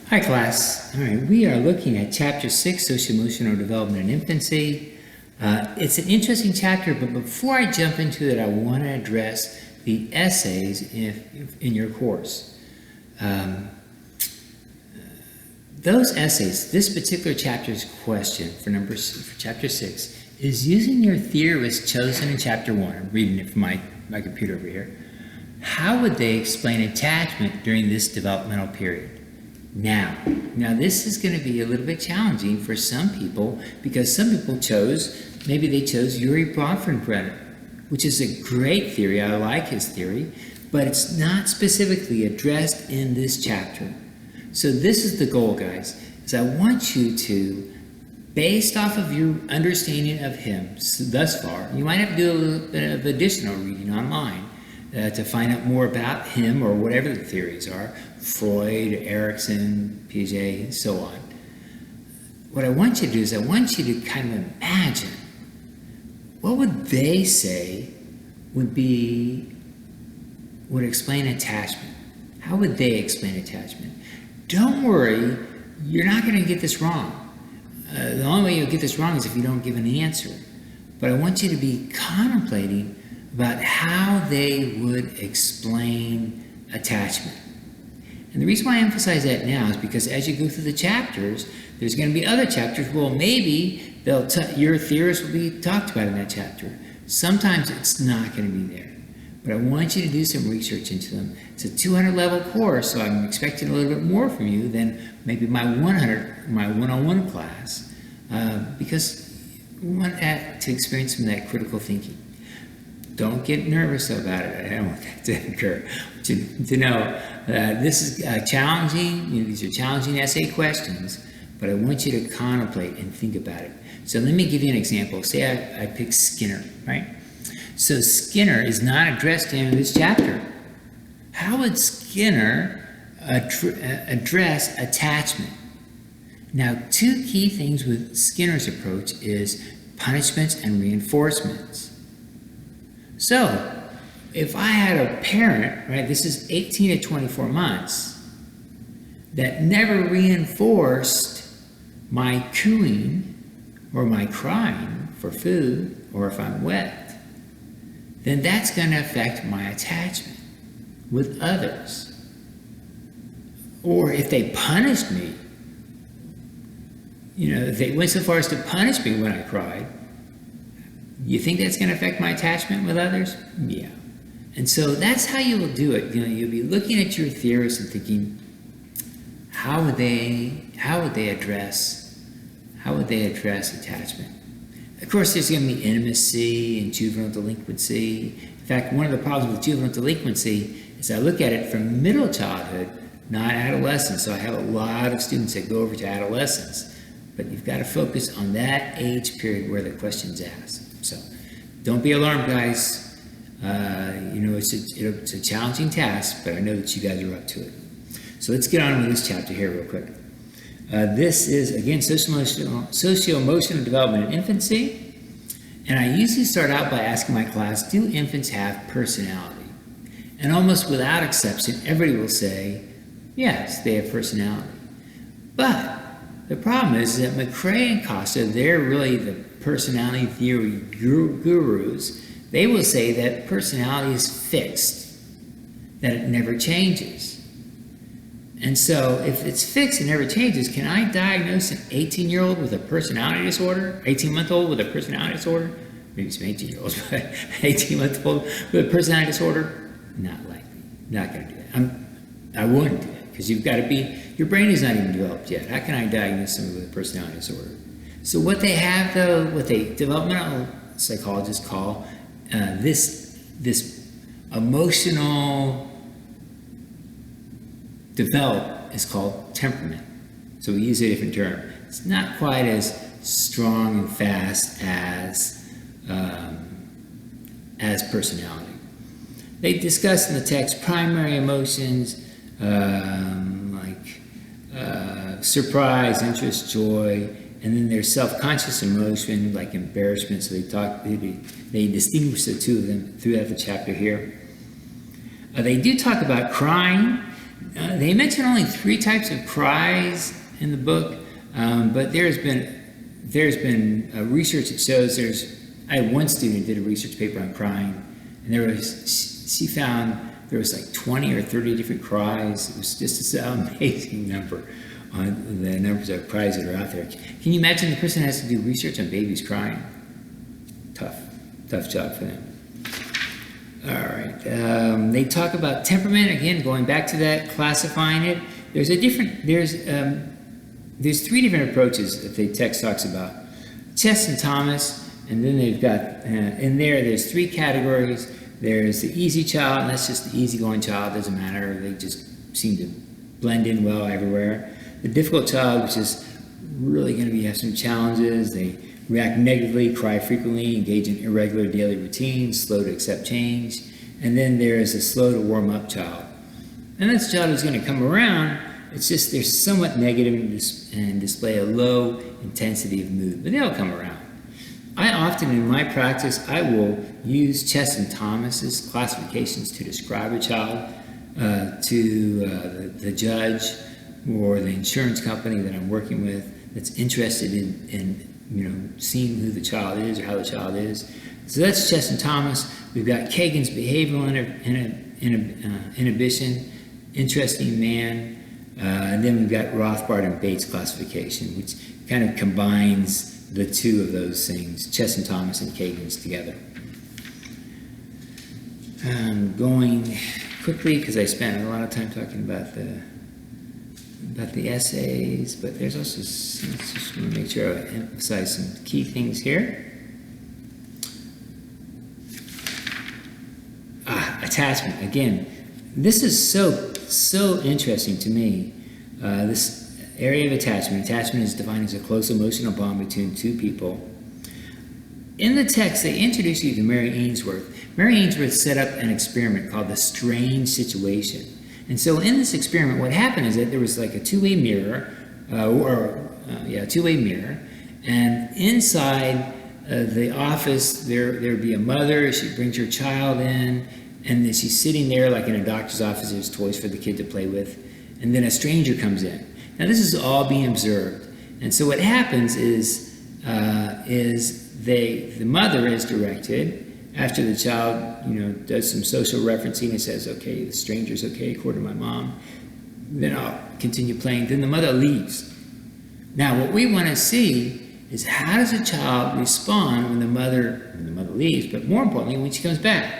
Hi class. All right, we are looking at chapter 6, Socio-Emotional Development in Infancy. It's an interesting chapter, but before I jump into it, I want to address the essays in your course. Those essays, this particular chapter's question for chapter 6 is using your theory as chosen in chapter 1. I'm reading it from my computer over here. How would they explain attachment during this developmental period? Now this is going to be a little bit challenging for some people because some people maybe they chose Urie Bronfenbrenner, which is a great theory. I like his theory, but it's not specifically addressed in this chapter. So this is the goal, guys, is I want you to, based off of your understanding of him thus far, you might have to do a little bit of additional reading online to find out more about him or whatever the theories are, Freud, Erikson, Piaget, and so on. What I want you to do is I want you to kind of imagine what would they say would explain attachment. How would they explain attachment? Don't worry, you're not going to get this wrong. The only way you'll get this wrong is if you don't give an answer. But I want you to be contemplating about how they would explain attachment. And the reason why I emphasize that now is because as you go through the chapters, there's going to be other chapters. Well, maybe your theories will be talked about in that chapter. Sometimes it's not going to be there. But I want you to do some research into them. It's a 200 level course, so I'm expecting a little bit more from you than maybe my one-on-one class, because we want to experience some of that critical thinking. Don't get nervous about it. I don't want that to occur. To know this is challenging. These are challenging essay questions, but I want you to contemplate and think about it. So let me give you an example. Say I pick Skinner, right? So Skinner is not addressed in this chapter. How would Skinner address attachment? Now, two key things with Skinner's approach is punishments and reinforcements. So, if I had a parent, right, this is 18 to 24 months, that never reinforced my cooing or my crying for food, or if I'm wet, then that's going to affect my attachment with others. Or if they punished me, if they went so far as to punish me when I cried, you think that's going to affect my attachment with others? Yeah. And so that's how you will do it. You'll be looking at your theorists and thinking, how would they address attachment? Of course, there's going to be intimacy and juvenile delinquency. In fact, one of the problems with juvenile delinquency is I look at it from middle childhood, not adolescence. So I have a lot of students that go over to adolescence. But you've got to focus on that age period where the question's asked. So don't be alarmed, guys. It's a challenging task, but I know that you guys are up to it. So let's get on with this chapter here real quick. This is, again, socio-emotional development in infancy. And I usually start out by asking my class, do infants have personality? And almost without exception, everybody will say, yes, they have personality. But the problem is that McCrae and Costa, they're really the personality theory gurus. They will say that personality is fixed, that it never changes. And so if it's fixed and never changes, can I diagnose an 18-year-old with a personality disorder? 18-month-old with a personality disorder? Maybe some 18-year-olds, but 18-month-old with a personality disorder? Not likely. Not going to do that. I wouldn't do that because your brain is not even developed yet. How can I diagnose someone with a personality disorder? So what they have, though, what they developmental psychologists call this emotional develop is called temperament. So we use a different term. It's not quite as strong and fast as personality. They discuss in the text primary emotions like surprise, interest, joy, and then there's self-conscious emotion like embarrassment. So they distinguish the two of them throughout the chapter here. They do talk about crying. They mention only 3 types of cries in the book, but there's been research that shows I had one student did a research paper on crying, and she found there was like 20 or 30 different cries. It was just an amazing number on the numbers of cries that are out there. Can you imagine the person has to do research on babies crying? Tough job for them. All right. They talk about temperament again, going back to that, classifying it. There's 3 different approaches that the text talks about: Chess and Thomas, and then they've got in there's 3 categories. There's the easy child, and that's just the easygoing child. Doesn't matter; they just seem to blend in well everywhere. The difficult child, which is really going to have some challenges. They react negatively, cry frequently, engage in irregular daily routines, slow to accept change. And then there is a slow to warm up child. And that's a child who's going to come around. It's just they're somewhat negative and display a low intensity of mood, but they'll come around. I often, in my practice, I will use Chess and Thomas's classifications to describe a child to the judge or the insurance company that I'm working with that's interested in seeing who the child is or how the child is. So that's Chess and Thomas. We've got Kagan's behavioral inhibition, interesting man, and then we've got Rothbard and Bates classification, which kind of combines the 2 of those things, Chess and Thomas and Kagan's together. Going quickly because I spent a lot of time talking about the essays, but there's also, just want to make sure I emphasize some key things here. Attachment. Again, this is so interesting to me. This area of attachment. Attachment is defined as a close emotional bond between 2 people. In the text, they introduce you to Mary Ainsworth. Mary Ainsworth set up an experiment called the strange situation. And so in this experiment, what happened is that there was like a 2-way mirror, two-way mirror, and inside the office there would be a mother. She brings her child in, and then she's sitting there like in a doctor's office. There's toys for the kid to play with, and then a stranger comes in. Now this is all being observed, and so what happens is the mother is directed. After the child, does some social referencing and says, okay, the stranger's okay, according to my mom, then I'll continue playing. Then the mother leaves. Now, what we want to see is how does a child respond when the mother leaves, but more importantly, when she comes back.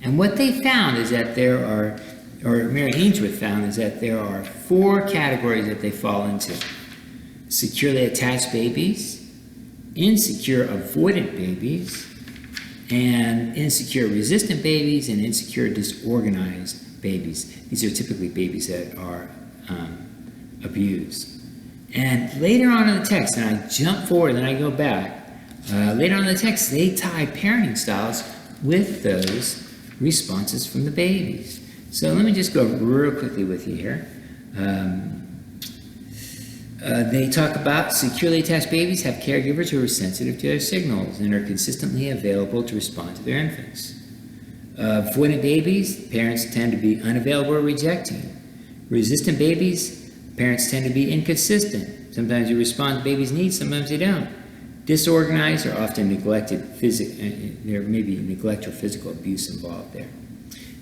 And what they found is that Mary Ainsworth found is that there are 4 categories that they fall into: securely attached babies, insecure avoidant babies, and insecure resistant babies, and insecure disorganized babies. These are typically babies that are abused. And later on in the text, and I jump forward and I go back, later on in the text, they tie parenting styles with those responses from the babies. So let me just go real quickly with you here. They talk about securely attached babies have caregivers who are sensitive to their signals and are consistently available to respond to their infants. Avoidant babies, parents tend to be unavailable or rejecting. Resistant babies, parents tend to be inconsistent. Sometimes you respond to babies' needs, sometimes they don't. Disorganized or often neglected. There may be neglect or physical abuse involved there.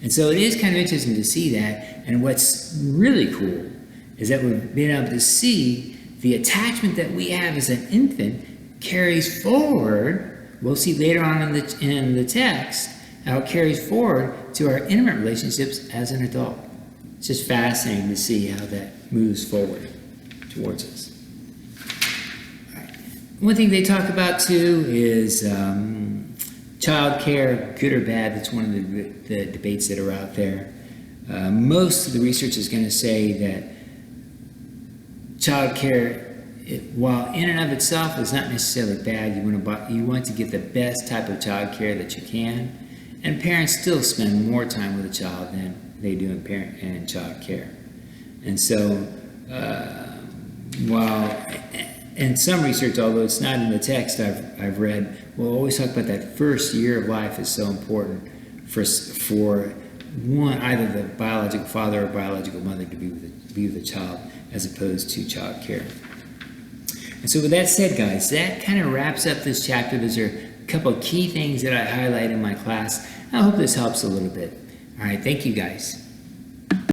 And so it is kind of interesting to see that. And what's really cool is that we've been able to see the attachment that we have as an infant carries forward. We'll see later on in the text how it carries forward to our intimate relationships as an adult. It's just fascinating to see how that moves forward towards us. All right. One thing they talk about too is child care, good or bad. That's one of the debates that are out there. Most of the research is going to say that child care, while in and of itself is not necessarily bad, you want to get the best type of child care that you can, and parents still spend more time with a child than they do in child care. And so, while in some research, although it's not in the text I've read, we'll always talk about that first year of life is so important for either the biological father or biological mother to be with the child as opposed to child care. And so with that said, guys, that kind of wraps up this chapter. Those are a couple of key things that I highlight in my class. I hope this helps a little bit. All right, thank you guys.